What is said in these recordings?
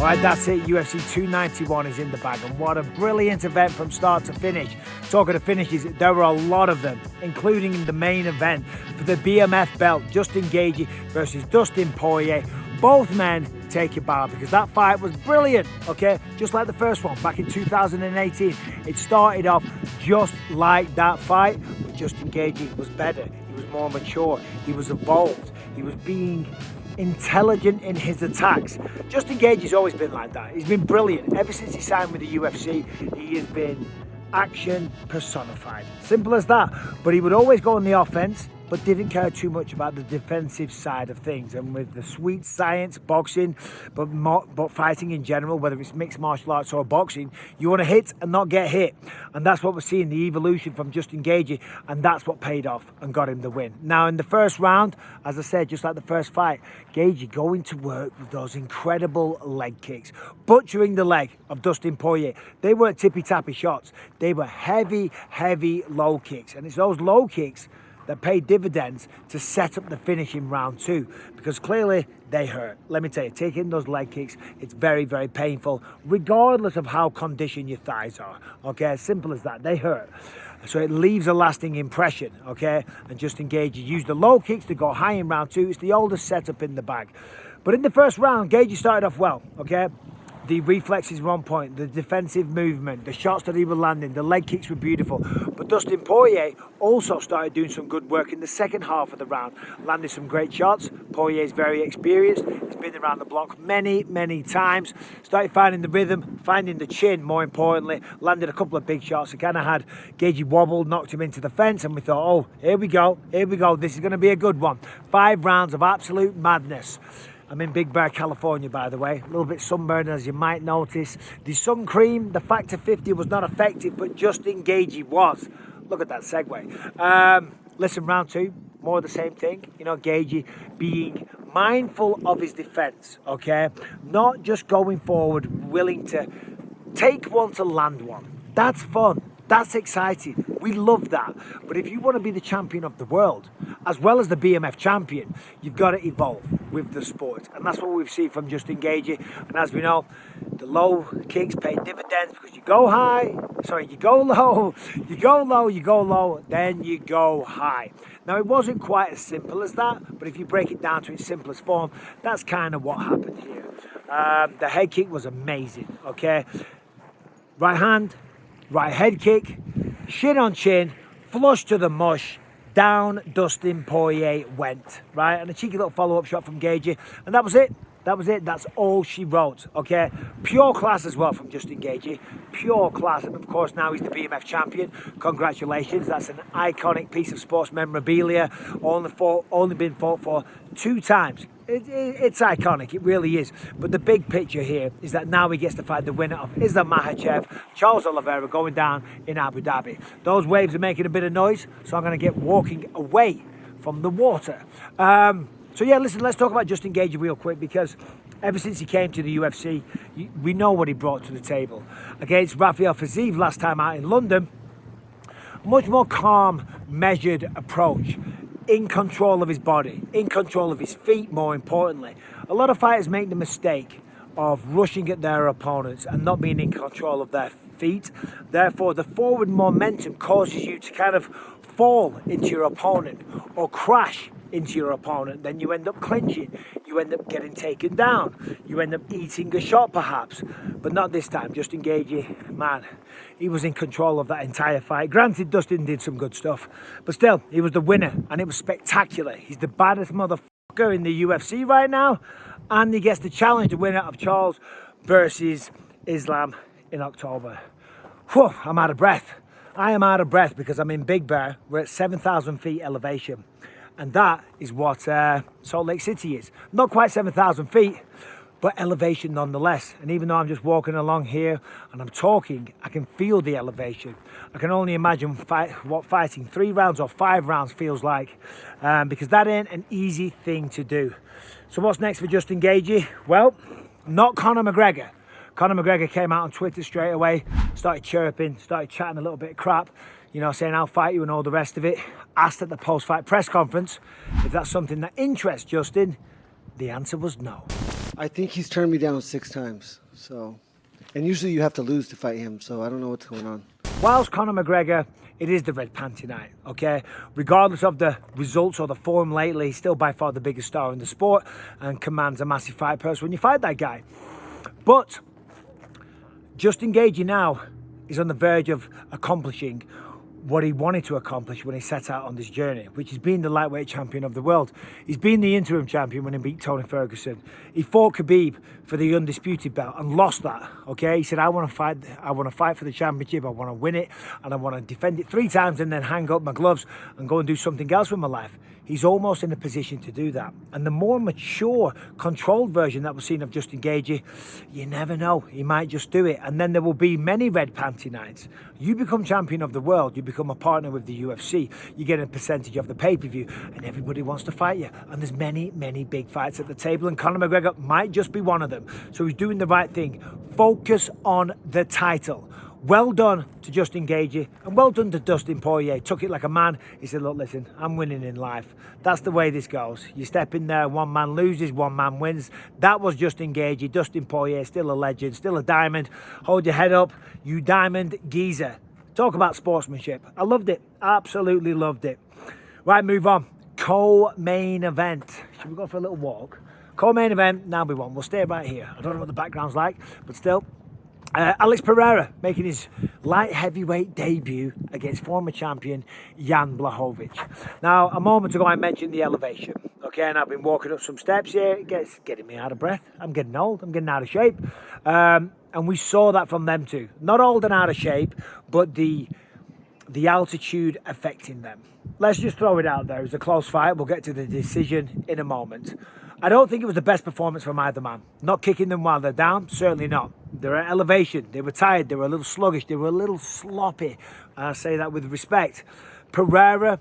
Right, that's it. UFC 291 is in the bag, and what a brilliant event from start to finish. Talking of finishes, there were a lot of them, including in the main event for the BMF belt, Justin Gaethje versus Dustin Poirier. Both men take your bow because that fight was brilliant, okay? Just like the first one back in 2018. It started off just like that fight, but Justin Gaethje was better. He was more mature. He was evolved. He was being intelligent in his attacks. Justin Gaethje's always been like that. He's been brilliant. Ever since he signed with the UFC, he has been action personified. Simple as that. But he would always go on the offense, but didn't care too much about the defensive side of things. And with the sweet science, boxing, but fighting in general, whether it's mixed martial arts or boxing, you want to hit and not get hit. And that's what we're seeing, the evolution from Justin Gaethje, and that's what paid off and got him the win. Now, in the first round, as I said, just like the first fight, Gaethje going to work with those incredible leg kicks, butchering the leg of Dustin Poirier. They weren't tippy-tappy shots. They were heavy, heavy low kicks. And it's those low kicks that paid dividends to set up the finish in round two, because clearly they hurt. Let me tell you, taking those leg kicks, it's very, very painful, regardless of how conditioned your thighs are, okay? As simple as that, they hurt. So it leaves a lasting impression, okay? And Justin Gaethje used the low kicks to go high in round two. It's the oldest setup in the bag. But in the first round, Gaethje started off well, okay? The reflexes were on point, the defensive movement, the shots that he was landing, the leg kicks were beautiful. But Dustin Poirier also started doing some good work in the second half of the round, landing some great shots. Poirier's very experienced. He's been around the block many, many times. Started finding the rhythm, finding the chin, more importantly. Landed a couple of big shots. It kind of had Gaethje wobbled, knocked him into the fence, and we thought, oh, here we go. This is going to be a good one. 5 rounds of absolute madness. I'm in Big Bear, California, by the way. A little bit sunburned, as you might notice. The sun cream, the Factor 50 was not effective, but Justin Gaethje was. Look at that segue. Listen, round two, more of the same thing. You know, Gaethje being mindful of his defense, okay? Not just going forward, willing to take one to land one. That's fun. That's exciting. We love that. But if you want to be the champion of the world, as well as the BMF champion, you've got to evolve with the sport. And that's what we've seen from Justin Gaethje. And as we know, the low kicks pay dividends because you go low, then you go high. Now, it wasn't quite as simple as that, but if you break it down to its simplest form, that's kind of what happened here. The head kick was amazing, okay? Right hand, right head kick, shin on chin, flush to the mush, down Dustin Poirier went, right? And a cheeky little follow-up shot from Gaethje, and that was it. That's all she wrote, okay? Pure class as well from Justin Gaethje. Pure class, and of course now he's the BMF champion. Congratulations, that's an iconic piece of sports memorabilia. Only been fought for 2 times. It's iconic, it really is. But the big picture here is that now he gets to fight the winner of Islam Makhachev, Charles Oliveria, going down in Abu Dhabi. Those waves are making a bit of noise, so I'm going to get walking away from the water. So yeah, listen, let's talk about Justin Gaethje real quick, because ever since he came to the UFC, we know what he brought to the table. Against Rafael Fiziev last time out in London, a much more calm, measured approach. In control of his body, in control of his feet, more importantly. A lot of fighters make the mistake of rushing at their opponents and not being in control of their feet. Therefore, the forward momentum causes you to kind of fall into your opponent or crash into your opponent. Then you end up clinching, you end up getting taken down, you end up eating a shot perhaps, but not this time. Justin Gaethje, man, he was in control of that entire fight. Granted, Dustin did some good stuff, but still, he was the winner, and it was spectacular. He's the baddest motherfucker in the UFC right now, and he gets to challenge the winner of Charles versus Islam in October. Whew, I'm out of breath. I am out of breath because I'm in Big Bear. We're at 7,000 feet elevation. And that is what Salt Lake City is. Not quite 7,000 feet, but elevation nonetheless. And even though I'm just walking along here and I'm talking, I can feel the elevation. I can only imagine what fighting 3 rounds or 5 rounds feels like, because that ain't an easy thing to do. So what's next for Justin Gaethje? Well, not Conor McGregor. Conor McGregor came out on Twitter straight away, started chirping, started chatting a little bit of crap, you know, saying I'll fight you and all the rest of it. Asked at the post-fight press conference if that's something that interests Justin. The answer was no. I think he's turned me down 6 times. So, and usually you have to lose to fight him. So I don't know what's going on. Whilst Conor McGregor, it is the red panty night, okay? Regardless of the results or the form lately, he's still by far the biggest star in the sport and commands a massive fight purse when you fight that guy. But Justin Gaethje now is on the verge of accomplishing what he wanted to accomplish when he set out on this journey, which is being the lightweight champion of the world. He's been the interim champion when he beat Tony Ferguson. He fought Khabib for the undisputed belt and lost that, okay? He said, I want to fight for the championship, I want to win it, and I want to defend it 3 times and then hang up my gloves and go and do something else with my life. He's almost in a position to do that. And the more mature, controlled version that we've seen of Justin Gaethje, you never know, he might just do it. And then there will be many red panty nights. You become champion of the world, you become a partner with the UFC, you get a percentage of the pay-per-view, and everybody wants to fight you. And there's many, many big fights at the table, and Conor McGregor might just be one of them. So he's doing the right thing. Focus on the title. Well done to Justin Gaethje, and well done to Dustin Poirier. Took it like a man. He said, look, listen, I'm winning in life. That's the way this goes. You step in there, one man loses, one man wins. That was Justin Gaethje. Dustin Poirier, still a legend, still a diamond. Hold your head up, you diamond geezer. Talk about sportsmanship. I loved it. Absolutely loved it. Right, move on. Co-main event. Should we go for a little walk? Co-main event, now we won't. We'll stay right here. I don't know what the background's like, but still. Alex Pereira making his light heavyweight debut against former champion Jan Blachowicz. Now, a moment ago I mentioned the elevation, okay, and I've been walking up some steps here. It's getting me out of breath. I'm getting old. I'm getting out of shape. And we saw that from them too. Not old and out of shape, but the altitude affecting them. Let's just throw it out there. It was a close fight. We'll get to the decision in a moment. I don't think it was the best performance from either man. Not kicking them while they're down, certainly not. They're at elevation. They were tired. They were a little sluggish. They were a little sloppy. I say that with respect. Pereira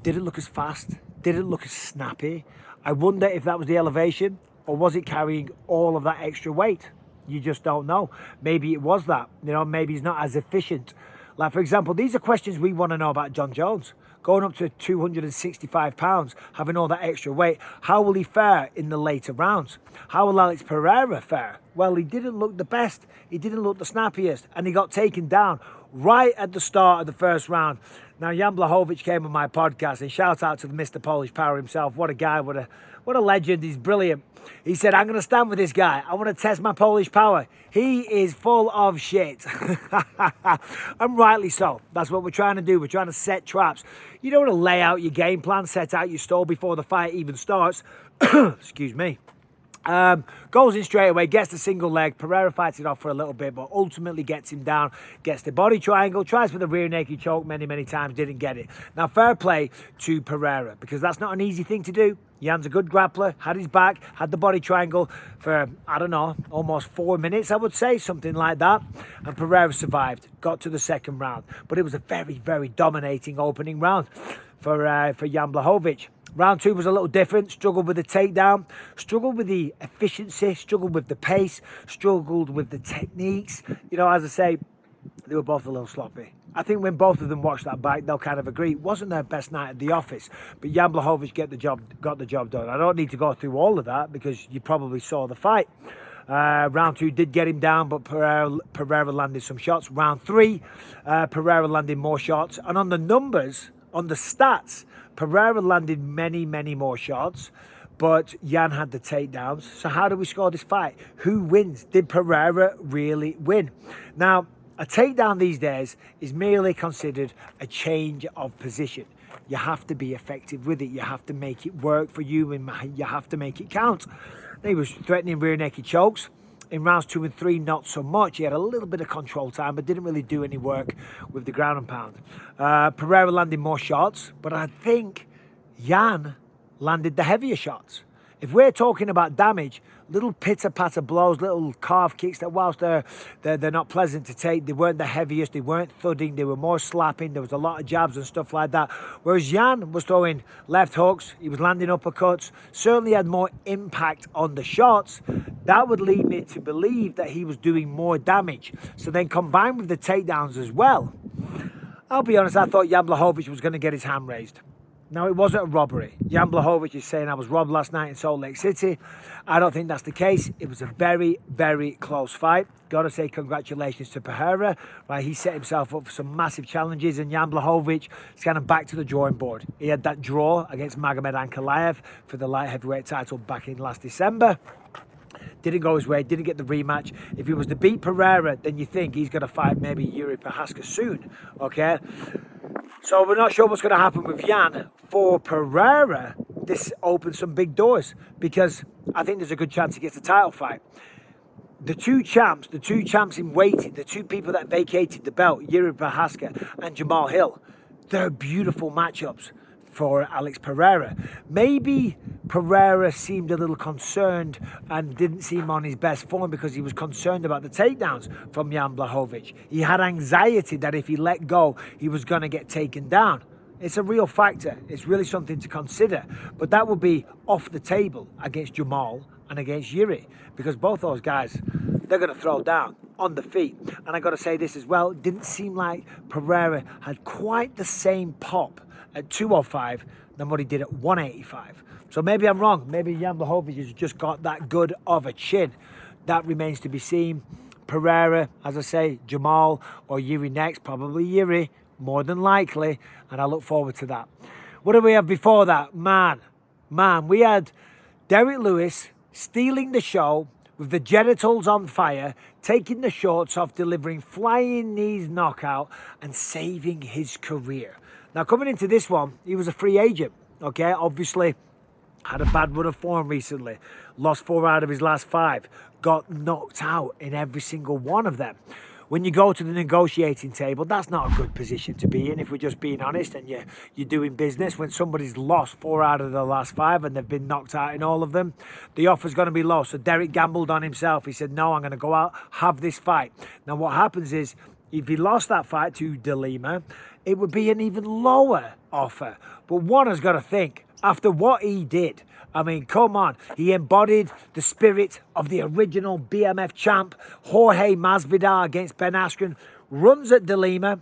didn't look as fast, didn't look as snappy. I wonder if that was the elevation, or was it carrying all of that extra weight? You just don't know. Maybe it was that. You know, maybe he's not as efficient. Like, for example, these are questions we want to know about John Jones. Going up to 265 pounds, having all that extra weight. How will he fare in the later rounds? How will Alex Pereira fare? Well, he didn't look the best. He didn't look the snappiest. And he got taken down right at the start of the first round. Now, Jan Blachowicz came on my podcast, and shout out to the Mr. Polish Power himself. What a guy, what a legend. He's brilliant. He said, I'm going to stand with this guy. I want to test my Polish power. He is full of shit. And rightly so. That's what we're trying to do. We're trying to set traps. You don't want to lay out your game plan, set out your stall before the fight even starts. Excuse me. Goes in straight away, gets the single leg. Pereira fights it off for a little bit, but ultimately gets him down, gets the body triangle, tries for the rear naked choke many times, didn't get it. Now, fair play to Pereira, because that's not an easy thing to do. Jan's a good grappler, had his back, had the body triangle for, I don't know, almost 4 minutes, I would say, something like that. And Pereira survived, got to the second round. But it was a very dominating opening round for Jan Blachowicz. Round 2 was a little different, struggled with the takedown, struggled with the efficiency, struggled with the pace, struggled with the techniques. You know, as I say, they were both a little sloppy. I think when both of them watch that back, they'll kind of agree. It wasn't their best night at the office, but Jan Blachowicz got the job done. I don't need to go through all of that because you probably saw the fight. Round 2 did get him down, but Pereira landed some shots. Round 3, Pereira landed more shots. And on the numbers, on the stats, Pereira landed many more shots, but Jan had the takedowns. So how do we score this fight? Who wins? Did Pereira really win? Now, a takedown these days is merely considered a change of position. You have to be effective with it. You have to make it work for you, and you have to make it count. He was threatening rear naked chokes. In rounds 2 and 3, not so much. He had a little bit of control time, but didn't really do any work with the ground and pound. Pereira landed more shots, but I think Jan landed the heavier shots. If we're talking about damage, little pitter-patter blows, little calf kicks that whilst they're not pleasant to take, they weren't the heaviest, they weren't thudding, they were more slapping, there was a lot of jabs and stuff like that. Whereas Jan was throwing left hooks, he was landing uppercuts, certainly had more impact on the shots. That would lead me to believe that he was doing more damage. So then combined with the takedowns as well, I'll be honest, I thought Jan Blachowicz was going to get his hand raised. Now, it wasn't a robbery. Jan Blachowicz is saying I was robbed last night in Salt Lake City. I don't think that's the case. It was a very, very close fight. Got to say congratulations to Pereira. Right, he set himself up for some massive challenges, and Jan Blachowicz is kind of back to the drawing board. He had that draw against Magomed Ankalaev for the light heavyweight title back in last December. Didn't go his way, didn't get the rematch. If he was to beat Pereira, then you think he's going to fight maybe Yuri Prochazka soon, okay? So we're not sure what's going to happen with Jan. For Pereira, this opens some big doors because I think there's a good chance he gets a title fight. The two champs in waiting, the two people that vacated the belt, Yuri Prochazka and Jamal Hill, they're beautiful matchups for Alex Pereira. Maybe Pereira seemed a little concerned and didn't seem on his best form because he was concerned about the takedowns from Jan Blachowicz. He had anxiety that if he let go, he was going to get taken down. It's a real factor. It's really something to consider. But that would be off the table against Jamal and against Yuri, because both those guys, they're going to throw down on the feet. And I got to say this as well, it didn't seem like Pereira had quite the same pop at 205 than what he did at 185. So maybe I'm wrong. Maybe Jan Blachowicz has just got that good of a chin. That remains to be seen. Pereira, as I say, Jamal or Yuri next. Probably Yuri, more than likely. And I look forward to that. What do we have before that? Man, we had Derek Lewis stealing the show with the genitals on fire, taking the shorts off, delivering flying knees knockout and saving his career. Now, coming into this one, he was a free agent, okay? Obviously, had a bad run of form recently. Lost 4 out of his last 5. Got knocked out in every single one of them. When you go to the negotiating table, that's not a good position to be in, if we're just being honest, and you're doing business. When somebody's lost 4 out of the last 5 and they've been knocked out in all of them, the offer's going to be low. So Derek gambled on himself. He said, no, I'm going to go out, have this fight. Now, what happens is, if he lost that fight to De Lima, it would be an even lower offer. But one has got to think, after what he did, I mean, come on. He embodied the spirit of the original BMF champ, Jorge Masvidal against Ben Askren. Runs at De Lima,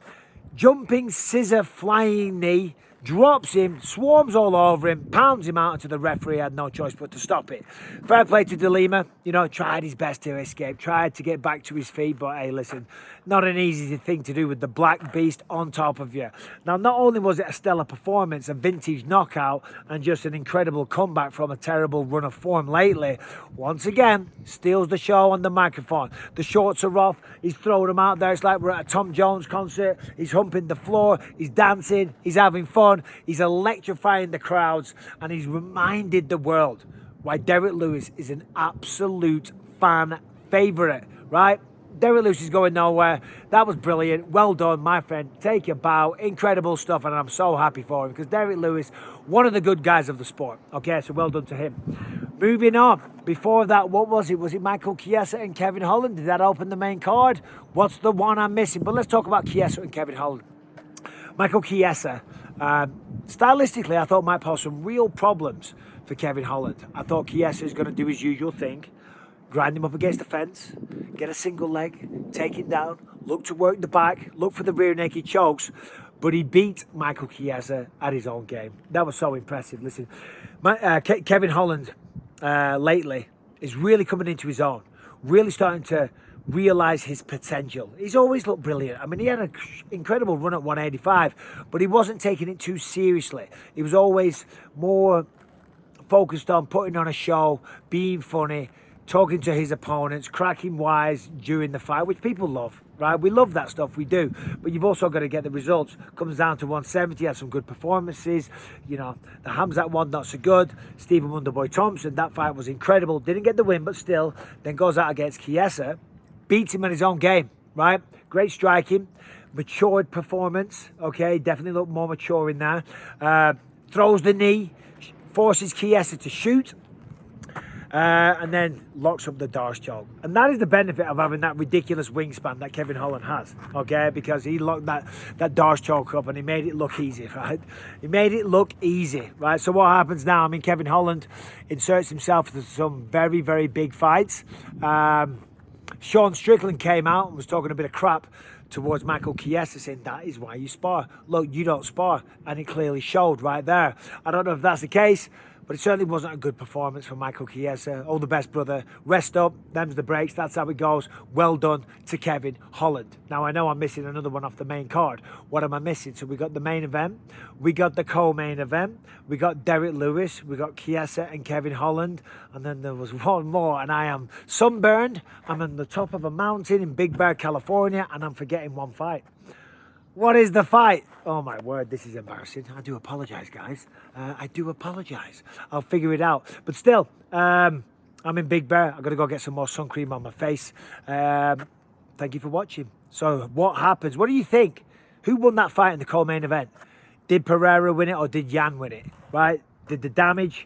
jumping scissor flying knee, drops him, swarms all over him, pounds him out to the referee. Had no choice but to stop it. Fair play to De Lima. You know, tried his best to escape, tried to get back to his feet, but hey, listen, not an easy thing to do with the Black Beast on top of you. Now, not only was it a stellar performance, a vintage knockout, and just an incredible comeback from a terrible run of form lately, once again, steals the show on the microphone. The shorts are off. He's throwing them out there. It's like we're at a Tom Jones concert. He's humping the floor. He's dancing. He's having fun. He's electrifying the crowds, and he's reminded the world why Derek Lewis is an absolute fan favourite, right? Derek Lewis is going nowhere. That was brilliant. Well done, my friend. Take a bow. Incredible stuff, and I'm so happy for him because Derek Lewis, one of the good guys of the sport. Okay, so well done to him. Moving on. Before that, what was it? Was it Michael Chiesa and Kevin Holland? Did that open the main card? What's the one I'm missing? But let's talk about Chiesa and Kevin Holland. Michael Chiesa, stylistically, I thought might pose some real problems for Kevin Holland. I thought Chiesa is going to do his usual thing. Grind him up against the fence, get a single leg, take him down, look to work the back, look for the rear naked chokes. But he beat Michael Chiesa at his own game. That was so impressive. Listen, Kevin Holland lately is really coming into his own, really starting to realise his potential. He's always looked brilliant. I mean, he had an incredible run at 185, but he wasn't taking it too seriously. He was always more focused on putting on a show, being funny, talking to his opponents, cracking wise during the fight, which people love, right? We love that stuff, we do. But you've also got to get the results. Comes down to 170, had some good performances. You know, the Hamzat one, not so good. Stephen Wonderboy Thompson, that fight was incredible. Didn't get the win, but still, then goes out against Chiesa. Beats him in his own game, right? Great striking. Matured performance, okay? Definitely looked more mature in there. Throws the knee, forces Chiesa to shoot. And then locks up the Darce choke. And that is the benefit of having that ridiculous wingspan that Kevin Holland has, okay? Because he locked that Darce choke up and he made it look easy, right? He made it look easy, right? So what happens now? I mean, Kevin Holland inserts himself into some very, very big fights. Sean Strickland came out and was talking a bit of crap towards Michael Chiesa, saying that is why you spar. Look, you don't spar, and it clearly showed right there. I don't know if that's the case, but it certainly wasn't a good performance from Michael Chiesa. All the best, brother. Rest up. Them's the breaks. That's how it goes. Well done to Kevin Holland. Now, I know I'm missing another one off the main card. What am I missing? So we got the main event. We got the co-main event. We got Derek Lewis. We got Chiesa and Kevin Holland. And then there was one more, and I am sunburned. I'm on the top of a mountain in Big Bear, California, and I'm forgetting one fight. What is the fight? Oh my word, this is embarrassing. I do apologise, guys. I do apologise. I'll figure it out. But still, I'm in Big Bear. I've got to go get some more sun cream on my face. Thank you for watching. So what happens? What do you think? Who won that fight in the co-main event? Did Pereira win it or did Yan win it? Right? Did the damage,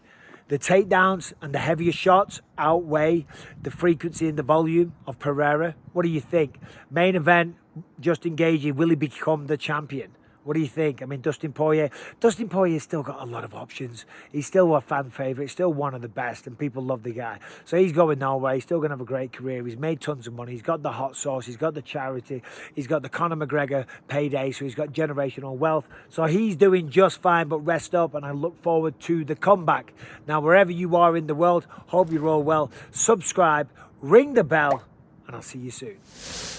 the takedowns and the heavier shots outweigh the frequency and the volume of Pereira? What do you think? Main event, Justin Gaethje, will he become the champion? What do you think? I mean, Dustin Poirier's still got a lot of options. He's still a fan favourite, still one of the best, and people love the guy. So he's going nowhere. He's still going to have a great career. He's made tons of money. He's got the hot sauce. He's got the charity. He's got the Conor McGregor payday, so he's got generational wealth. So he's doing just fine, but rest up, and I look forward to the comeback. Now, wherever you are in the world, hope you're all well. Subscribe, ring the bell, and I'll see you soon.